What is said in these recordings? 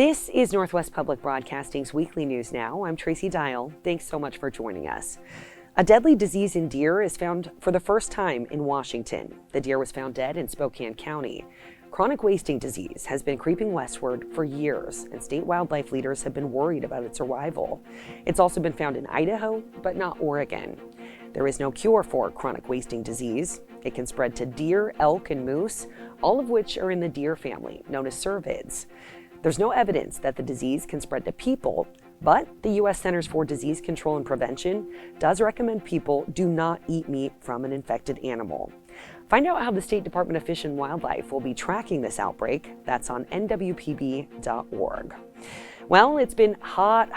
This is Northwest Public Broadcasting's Weekly News Now. I'm Tracy Dial. Thanks so much for joining us. A deadly disease in deer is found for the first time in Washington. The deer was found dead in Spokane County. Chronic wasting disease has been creeping westward for years, and state wildlife leaders have been worried about its arrival. It's also been found in Idaho, but not Oregon. There is no cure for chronic wasting disease. It can spread to deer, elk, and moose, all of which are in the deer family, known as cervids. There's no evidence that the disease can spread to people, but the U.S. Centers for Disease Control and Prevention does recommend people do not eat meat from an infected animal. Find out how the State Department of Fish and Wildlife will be tracking this outbreak. That's on NWPB.org. Well, it's been hot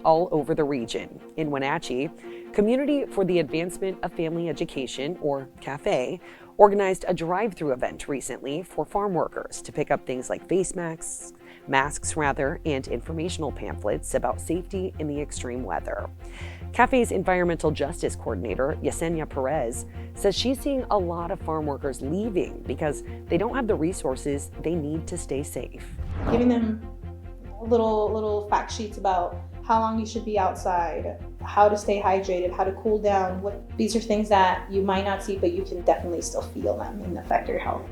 all over the region. In Wenatchee, Community for the Advancement of Family Education, or CAFE, organized a drive-through event recently for farm workers to pick up things like face masks, and informational pamphlets about safety in the extreme weather. CAFE's environmental justice coordinator, Yesenia Perez, says she's seeing a lot of farm workers leaving because they don't have the resources they need to stay safe. Giving them little fact sheets about how long you should be outside, how to stay hydrated, how to cool down. These are things that you might not see, but you can definitely still feel them and affect your health.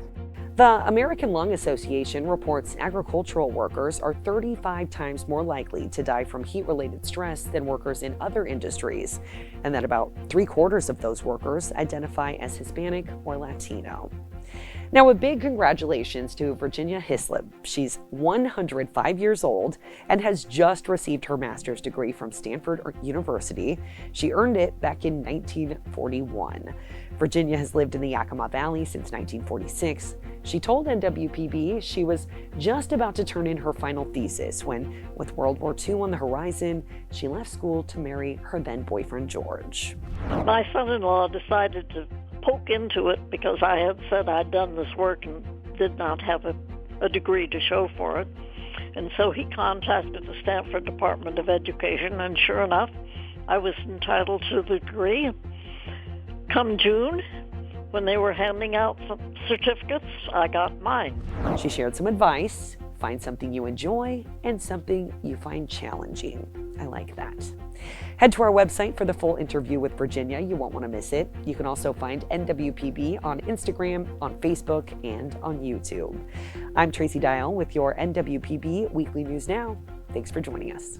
The American Lung Association reports agricultural workers are 35 times more likely to die from heat-related stress than workers in other industries, and that about 3/4 of those workers identify as Hispanic or Latino. Now, a big congratulations to Virginia Hislop. She's 105 years old and has just received her master's degree from Stanford University. She earned it back in 1941. Virginia has lived in the Yakima Valley since 1946. She told NWPB she was just about to turn in her final thesis when, with World War II on the horizon, she left school to marry her then boyfriend, George. My son-in-law decided to poke into it because I had said I'd done this work and did not have a degree to show for it. And so he contacted the Stanford Department of Education, and sure enough, I was entitled to the degree. Come June, when they were handing out some certificates, I got mine. She shared some advice: find something you enjoy and something you find challenging. I like that. Head to our website for the full interview with Virginia. You won't want to miss it. You can also find NWPB on Instagram, on Facebook, and on YouTube. I'm Tracy Dial with your NWPB Weekly News Now. Thanks for joining us.